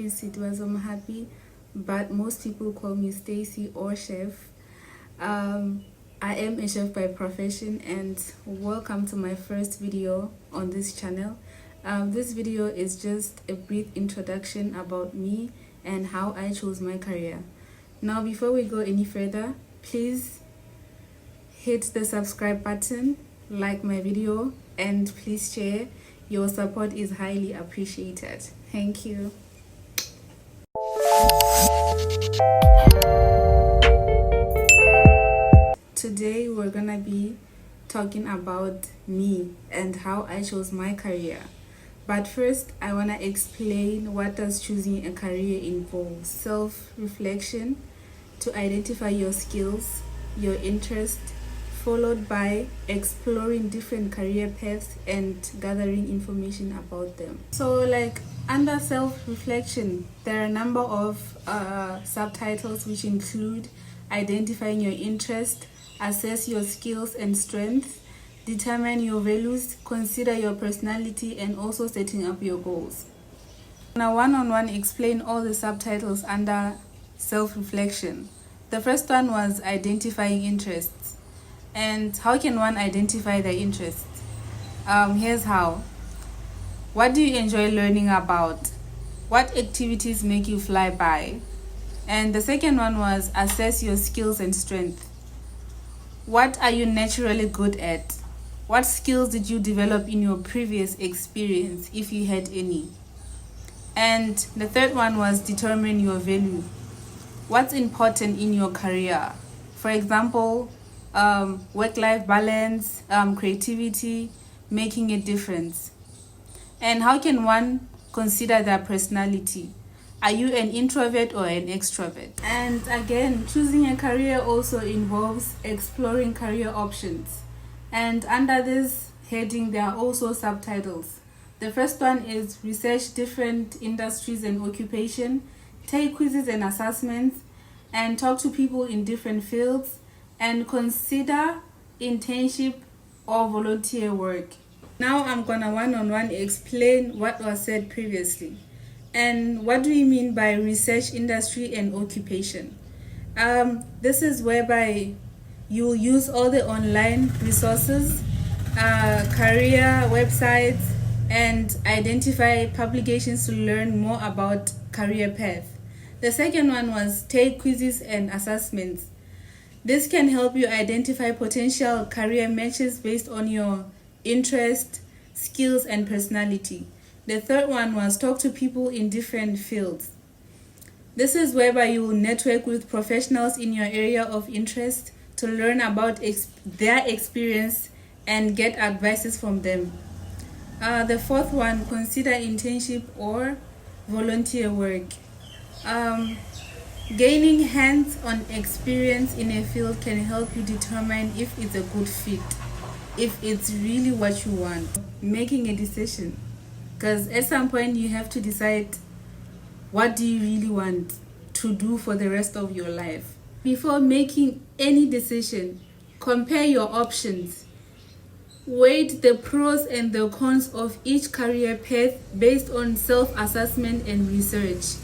is Mohapi, but most people call me Stacy or Chef. I am a chef by profession, and welcome to my first video on this channel. This video is just a brief introduction about me and how I chose my career. Now, before we go any further, please hit the subscribe button, like my video, and please share. Your support is highly appreciated. Thank you. Today we're gonna be talking about me and how I chose my career. But first, I wanna explain what does choosing a career involve. Self-reflection to identify your skills, your interest, followed by exploring different career paths and gathering information about them. So under self-reflection, there are a number of subtitles which include identifying your interest, assess your skills and strengths, determine your values, consider your personality, and also setting up your goals. Now, one-on-one explain all the subtitles under self-reflection. The first one was identifying interests. And how can one identify their interests? Here's how. What do you enjoy learning about? What activities make you fly by? And the second one was assess your skills and strengths. What are you naturally good at? What skills did you develop in your previous experience, if you had any? And the third one was determine your value. What's important in your career? For example, work-life balance, creativity, making a difference. And how can one consider their personality? Are you an introvert or an extrovert? And again, choosing a career also involves exploring career options. And under this heading, there are also subtitles. The first one is research different industries and occupation, take quizzes and assessments, and talk to people in different fields, and consider internship or volunteer work. Now I'm gonna one-on-one explain what was said previously. And what do we mean by research industry and occupation? This is whereby you use all the online resources, career websites, and identify publications to learn more about career path. The second one was take quizzes and assessments. This can help you identify potential career matches based on your interest, skills, and personality. The third one was talk to people in different fields. This is whereby you will network with professionals in your area of interest to learn about their experience and get advices from them. The fourth one, consider internship or volunteer work. Gaining hands-on experience in a field can help you determine if it's a good fit, if it's really what you want. Making a decision, because at some point you have to decide what do you really want to do for the rest of your life. Before making any decision, compare your options. Weigh the pros and the cons of each career path based on self-assessment and research.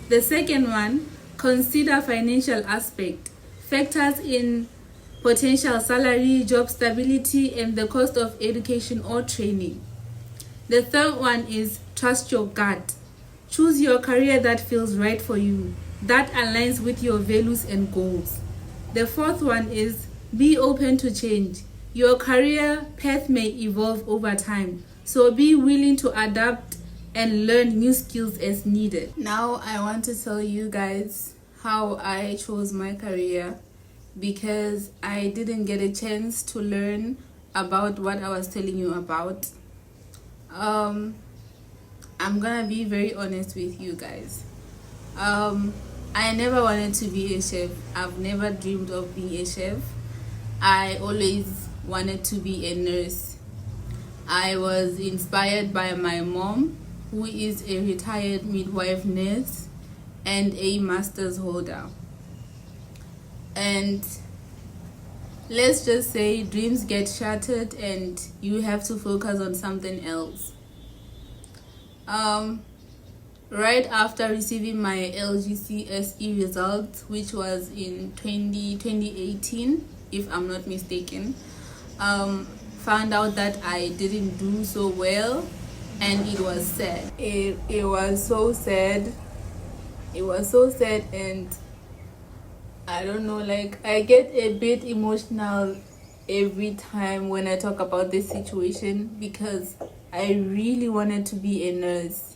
The second one, consider financial aspect. Factors in potential salary, job stability, and the cost of education or training. The third one is trust your gut. Choose your career that feels right for you, that aligns with your values and goals. The fourth one is be open to change. Your career path may evolve over time, so be willing to adapt and learn new skills as needed. Now I want to tell you guys how I chose my career, because I didn't get a chance to learn about what I was telling you about. I'm gonna be very honest with you guys. I never wanted to be a chef. I've never dreamed of being a chef. I always wanted to be a nurse. I was inspired by my mom, who is a retired midwife nurse and a master's holder. And let's just say dreams get shattered and you have to focus on something else. Right after receiving my LGCSE results, which was in 2018, if I'm not mistaken, found out that I didn't do so well, and it was sad. It was so sad. It was so sad, and I don't know, like, I get a bit emotional every time when I talk about this situation because I really wanted to be a nurse.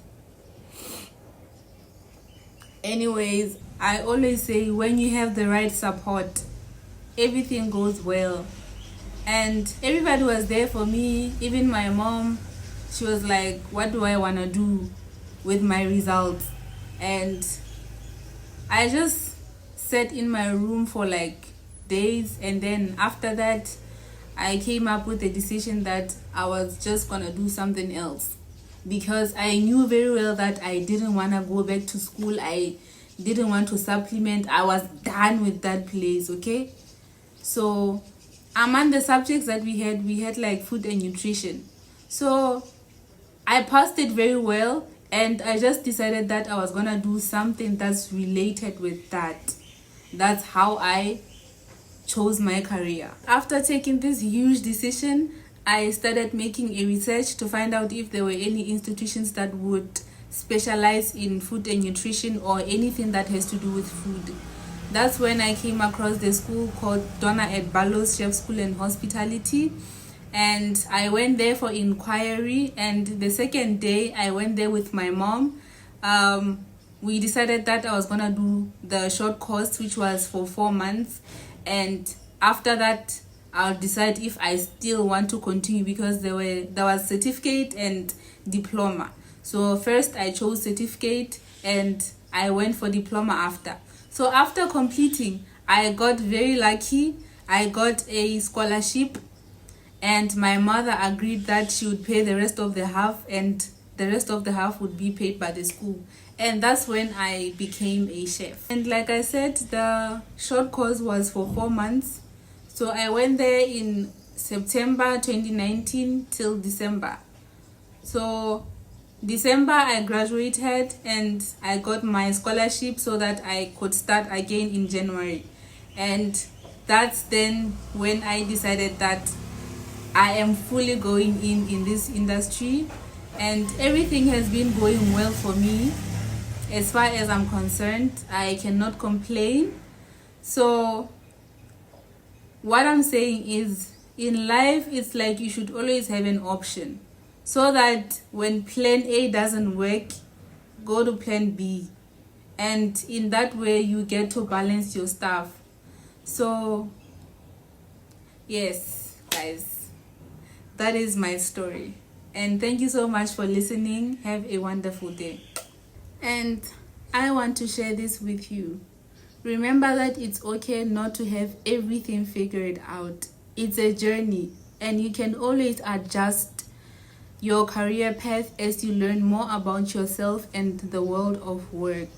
Anyways, I always say when you have the right support, everything goes well. And everybody was there for me, even my mom. She was like, what do I want to do with my results? And I just sat in my room for like days, and then after that I came up with the decision that I was just gonna do something else, because I knew very well that I didn't want to go back to school. I didn't want to supplement. I was done with that place. Okay, so among the subjects that we had like food and nutrition. So I passed it very well, and I just decided that I was gonna do something that's related with that. That's how I chose my career. After taking this huge decision, I started making a research to find out if there were any institutions that would specialize in food and nutrition or anything that has to do with food. That's when I came across the school called Donna at Barlow's Chef School and Hospitality, and I went there for inquiry. And the second day I went there with my mom. We decided that I was gonna do the short course, which was for 4 months, and after that I'll decide if I still want to continue, because there was certificate and diploma. So first I chose certificate and I went for diploma after. So after completing, I got very lucky. I got a scholarship, and my mother agreed that she would pay the rest of the half, and the rest of the half would be paid by the school. And that's when I became a chef. And like I said, the short course was for 4 months. So I went there in September 2019 till December. So December I graduated and I got my scholarship so that I could start again in January. And that's then when I decided that I am fully going in this industry, and everything has been going well for me. As far as I'm concerned, I cannot complain. So what I'm saying is, in life it's like you should always have an option, so that when plan A doesn't work, go to plan B, and in that way you get to balance your stuff. So yes guys, that is my story, and thank you so much for listening. Have a wonderful day. And I want to share this with you. Remember that it's okay not to have everything figured out. It's a journey, and you can always adjust your career path as you learn more about yourself and the world of work.